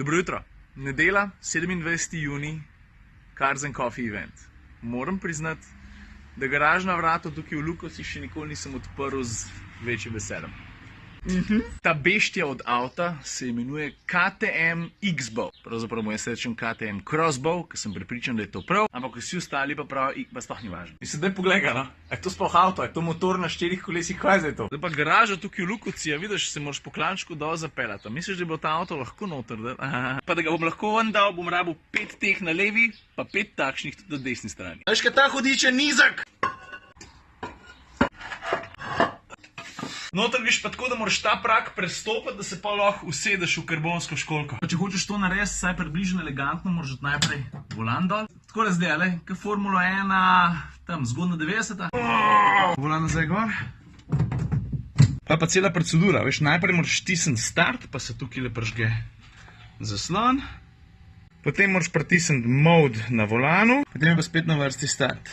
Dobro jutro. Nedela, 27. junij, Cars and Coffee event. Moram priznati, da garažna vrata tukaj v Lukosi še nikoli nisem odprl z večjim veseljem. Ta beštija od avta se imenuje KTM X-Bow. Pravzaprav mu jaz rečem KTM Crossbow, ker sem prepričan, da je to prav, ampak vsi ostali pa pravi, pa sploh ni važno. In sedaj pogledaj, no? Je to sploh avto? Je to motor na 4 kolesih? Kaj je to? Zdaj pa garaža tukaj v Lukoci, vidiš, se moraš po klančku dol zapeljati. Misliš, da bo ta avto lahko noter? Pa da ga bom lahko ven dal, bom rabil 5 teh na levi, pa 5 takšnih tudi na desni strani. Veš, kaj ta hodič je nizek? Noter greš pa tako, da moraš ta prak prestopiti, da se pa lahko usedeš v karbonsko školjko. Če hočeš to narediti vsaj približno elegantno, moraš dati najprej volan dol. Tako da zdaj, kot Formula 1, tam zgodna 90-ta. Volan nazaj gor. Pa cela procedura, veš, najprej moraš stisniti start, pa se tukaj le prižge zaslon. Potem moraš pritisniti mode na volanu, potem je pa spet na vrsti start.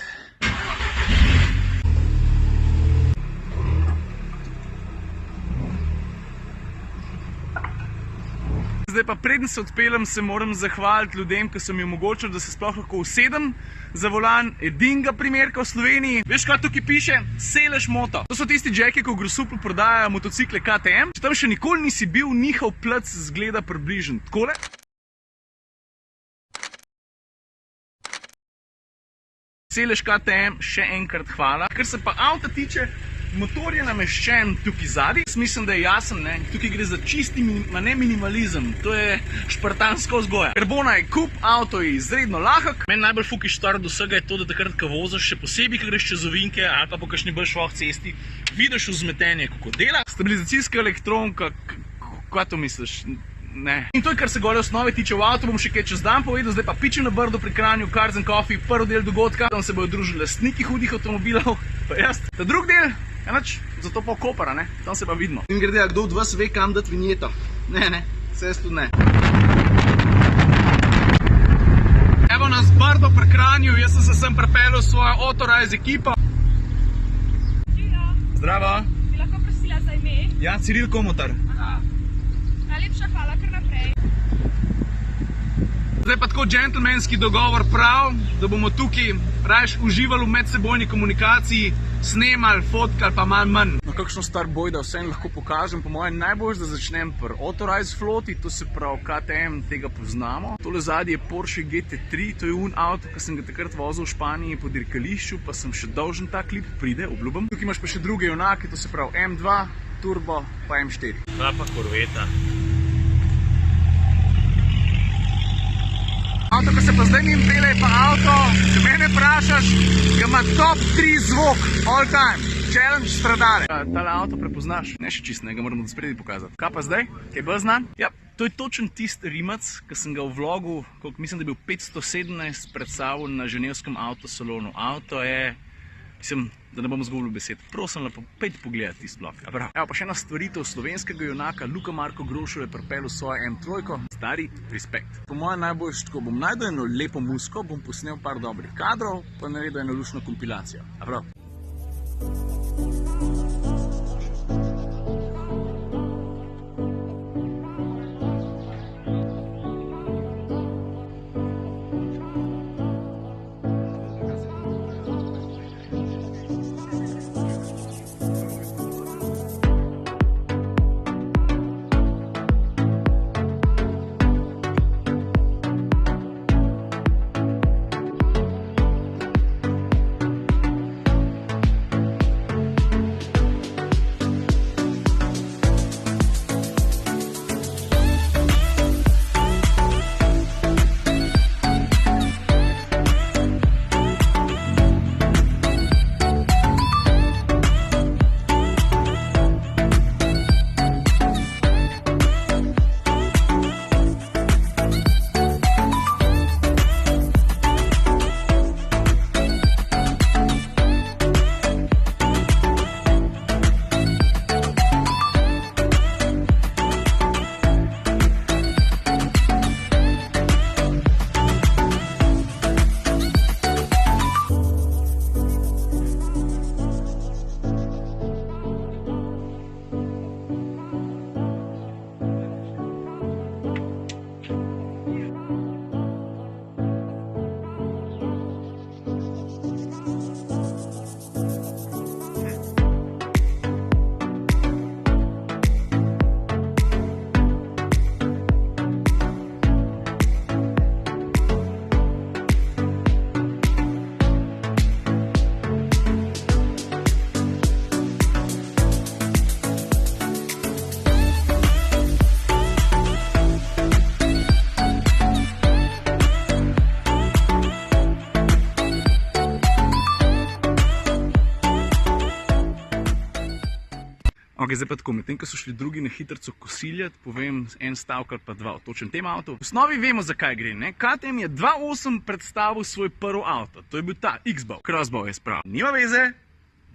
Zdaj pa preden se odpeljem, se moram zahvaliti ljudem, ki so mi omogočili, da se sploh lahko usedem za volan edinega primerka v Sloveniji. Veš, kaj tukaj piše? Selež moto. To so tisti džeki, ko v Grosuplu prodajajo motocikle KTM. Če tam še nikoli nisi bil, njihov plec zgleda približen takole. Selež KTM, še enkrat hvala. Kar se pa avta tiče, motor je nameščen tukaj zadaj. Mislim, da je jasen, ne? Tukaj gre za čisti minimalizem. To je špartanska vzgoja. Karbona je kup, avto je izredno lahek. Meni najbolj fukiš stvar od vsega je to, da takrat, ko voziš, še posebej, ko greš čez ovinke ali pa po kakšni bolj švoh cesti, vidiš vzmetenje, kako dela. Stabilizacijska elektronka, kaj to misliš? Ne. In to je, kar se gole osnove tiče v avtu, bom še kaj čez dan povedal, zdaj pa pičem na Brdu pri Kranju, Cars and Coffee, prvi del dogodka, tam se bojo družili lastniki hudih avtomobilov, pa jaz. Ta drug del, enač, zato pa Kopara, ne, tam se pa vidimo. In grede, kdo od vas ve, kam dati vinjeto? Ne, se jaz tudi ne. Evo nas Brdo pri Kranju, jaz sem se sem pripeljal svojo Autorize ekipo. Zdravo. Bi lahko prosila za ime? Ja, Ciril Komotar. Najlepša hvala, kar naprej. Zdaj pa tako džentelmenski dogovor prav, da bomo tukaj rajš uživali v medsebojni komunikaciji, snemali, fotkali pa malo manj. No, kakšno star boj, da vsem lahko pokažem, po mojem najbolj, da začnem pri Autorize floti, to se pravi KTM, tega poznamo. Tole zadnji je Porsche GT3, to je avto, ki sem ga takrat vozil v Španiji po dirkališču, pa sem še dolžen ta klip, pride, obljubim. Tukaj imaš pa še druge junake, to se pravi M2, Turbo pa M4. Ta pa Corvetta. Avto, ko se pa zdaj njim pele, je pa avto, če mene vprašaš, ga ima top 3 zvok, all time, challenge stradale. Tale avto prepoznaš, ne še čist, ne ga moram od spredi pokazati. Kaj pa zdaj? Kaj bolj znan? Ja, to je točen tist Rimac, ki sem ga v vlogu, mislim, da je bil 517 predstavil na ženevskem avtosalonu. Avto je, mislim, da ne bom zgubil besed. Prosim lepo, pejte pogledati tisti vlog. Evo pa še ena stvaritev slovenskega junaka, Luka Marko Grošelj je pripeljal svojo M3, stari, respekt. Po mojem najboljš tako, bom najdel eno lepo musko, bom posnel par dobrih kadrov, pa naredil eno lušno kompilacijo. Prav. Ok, zdaj pa tako, medtem ko so šli drugi na hitrico kosiljati, povem en stavek ali pa dva o točnem tem avtu. V osnovi vemo, zakaj gre, ne? KTM je 2.8 predstavil svoj prvi avto, to je bil ta X-Bow, Crossbow je spravil. Nima veze,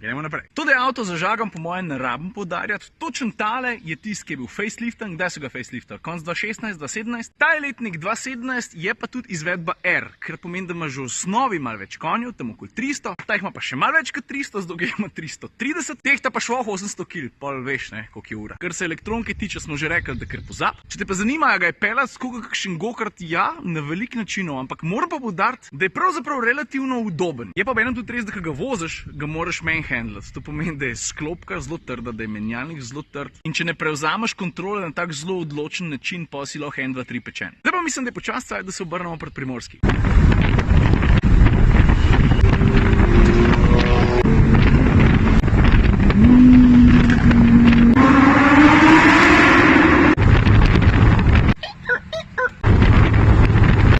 gremo naprej. To, da je avto zažagan, po mojem ne rabim poudarjati, točen tale je tisti, ki je bil faceliften. Kdaj so ga faceliftali? Konc 2016, 2017? Ta je letnik 2017, je pa tudi izvedba R, ker pomeni, da ima že v osnovi malo več konjev, tam okoli 300, ta jih ima pa še malo več kot 300, zdaj ga ima 330, tehta pa šlo 800 kg, pol veš, ne, koliko je ura. Kar se elektronke tiče, smo že rekli, da kar pozab. Če te pa zanima, ga je pelat skoga kakšen gokart, ja, na velik načinov, ampak moram pa poudariti, da je pravzaprav relativno udoben. Je pa enem tudi res, da ko ga voziš, ga moraš to pomeni, da je sklopka zelo trda, da je menjalnik zelo trd in če ne prevzameš kontrole na tak zelo odločen način, pa si lahko 1, 2, 3 pečen. Zdaj pa mislim, da je počas cajt, da se obrnemo pred Primorski.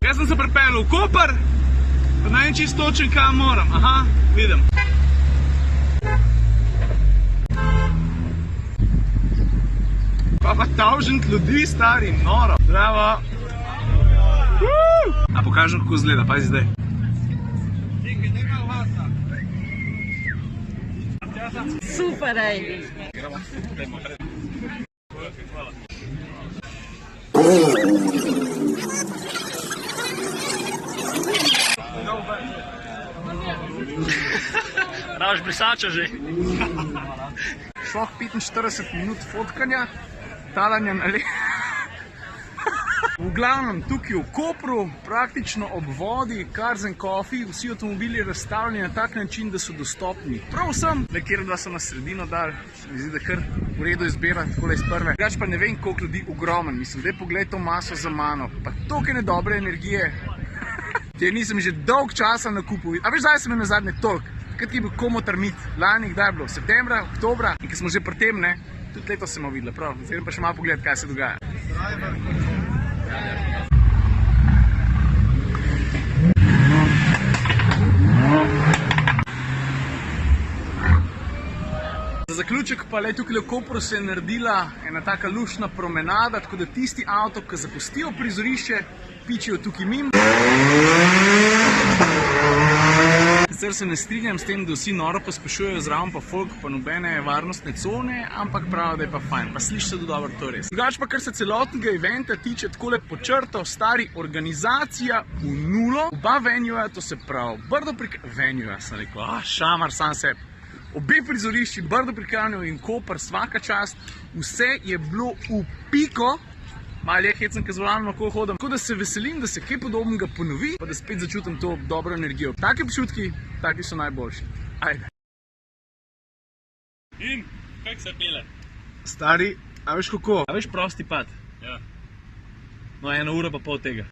Jaz sem se pripeljal v Koper, pa naj čisto točen, kam moram. Aha, vidim. Pa tavžent ljudi, stari, noro. Bravo. A pokažem, kako izgleda, pazi zdaj. Super, ej. Raš brisača že. Šlo 45 minut fotkanja, talanja na le. V glavnem, tukaj v Kopru, praktično ob vodi, Cars & Coffee, vsi avtomobili razstavljeni na tak način, da so dostopni prav vsem. Nekjer dva so na sredino dali, se mi zdi, da kar v redu izbira, takole iz prve. Drugač pa ne vem, koliko ljudi, ogromen, mislim, daj pogled to maso za mano, pa toliko nedobre energije. Te nisem že dolg časa nakupil, a veš, zdaj sem na zadnje toliko. Takrat, ki je bil Komotermit, lani, kdaj je bilo? Septembra, oktobra, in ko smo že pri tem, ne, tudi letos sem videla, prav, zdaj pa še malo pogled, kaj se dogaja. Za zaključek pa le tukaj v Kopru se je naredila ena taka luštna promenada, tako da tisti avto, ki zapustijo prizorišče, pičijo tukaj mimo. Sicer se ne strinjam s tem, da vsi noro pospešujejo zraven pa folk pa nobene varnostne cone, ampak pravijo, da je pa fajn, pa sliši se dobro, to res. Drugač pa, kar se celotnega eventa tiče, takole počrto, stari, organizacija v nulo, oba venuja, to se pravi, Brdo pri venuja, sem rekel, šamar sam se. Obe prizorišči, Brdo pri Kranju in Koper, svaka čast, vse je bilo v piko. Malo je hecen, ker z volanom lahko hodim. Tako da se veselim, da se kaj podobnega ponovi, pa da spet začutim to dobro energijo. Taki občutki, taki so najboljši. Ajde. In, kak se pele? Stari, a veš kako? A veš prosti pad? Ja. No, 1 ura pa pol tega.